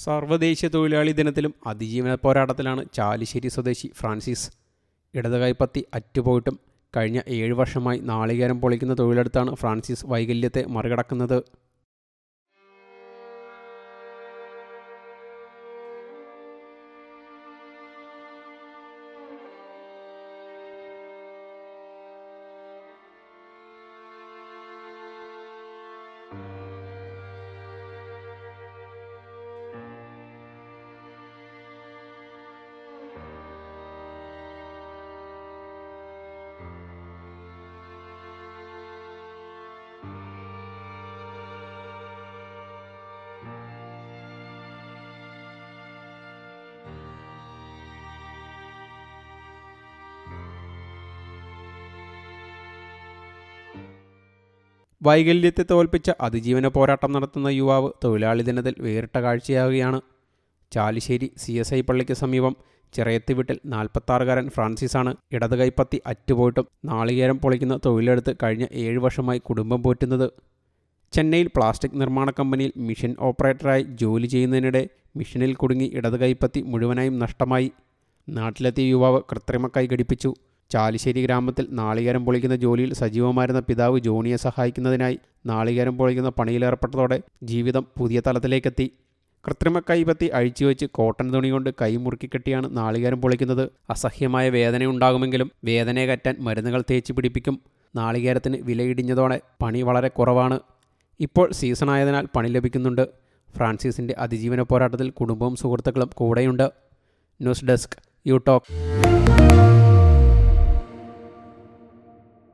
സർവ്വദേശീയ തൊഴിലാളി ദിനത്തിലും അതിജീവന പോരാട്ടത്തിലാണ് ചാലിശ്ശേരി സ്വദേശി ഫ്രാൻസിസ്. ഇടതുകൈപ്പത്തി അറ്റുപോയിട്ടും കഴിഞ്ഞ 7 വർഷമായി നാളികേരം പൊളിക്കുന്ന തൊഴിലെടുത്താണ് ഫ്രാൻസിസ് വൈകല്യത്തെ മറികടക്കുന്നത്. വൈകല്യത്തെ തോൽപ്പിച്ച അതിജീവന പോരാട്ടം നടത്തുന്ന യുവാവ് തൊഴിലാളി ദിനത്തിൽ വേറിട്ട കാഴ്ചയാവുകയാണ്. ചാലിശ്ശേരി CSI പള്ളിക്ക് സമീപം ചിറയത്ത് വീട്ടിൽ 46-കാരൻ ഫ്രാൻസിസാണ് ഇടത് കൈപ്പത്തി അറ്റുപോയിട്ടും നാളികേരം പൊളിക്കുന്ന തൊഴിലെടുത്ത് കഴിഞ്ഞ 7 വർഷമായി കുടുംബം പോറ്റുന്നത്. ചെന്നൈയിൽ പ്ലാസ്റ്റിക് നിർമ്മാണ കമ്പനിയിൽ മിഷൻ ഓപ്പറേറ്ററായി ജോലി ചെയ്യുന്നതിനിടെ മിഷനിൽ കുടുങ്ങി ഇടത് കൈപ്പത്തി മുഴുവനായും നഷ്ടമായി. നാട്ടിലെത്തിയ യുവാവ് കൃത്രിമ കൈ ഘടിപ്പിച്ചു. ചാലിശ്ശേരി ഗ്രാമത്തിൽ നാളികേരം പൊളിക്കുന്ന ജോലിയിൽ സജീവമായിരുന്ന പിതാവ് ജോണിയെ സഹായിക്കുന്നതിനായി നാളികേരം പൊളിക്കുന്ന പണിയിലേർപ്പെട്ടതോടെ ജീവിതം പുതിയ തലത്തിലേക്കെത്തി. കൃത്രിമ കൈപ്പത്തി അഴിച്ചുവെച്ച് കോട്ടൺ തുണി കൊണ്ട് കൈ മുറുക്കിക്കെട്ടിയാണ് നാളികേരം പൊളിക്കുന്നത്. അസഹ്യമായ വേദനയുണ്ടാകുമെങ്കിലും വേദനയകറ്റാൻ മരുന്നുകൾ തേച്ച് പിടിപ്പിക്കും. നാളികേരത്തിന് വിലയിടിഞ്ഞതോടെ പണി വളരെ കുറവാണ്. ഇപ്പോൾ സീസണായതിനാൽ പണി ലഭിക്കുന്നുണ്ട്. ഫ്രാൻസിസിൻ്റെ അതിജീവന പോരാട്ടത്തിൽ കുടുംബവും സുഹൃത്തുക്കളും കൂടെയുണ്ട്. News desk you talk.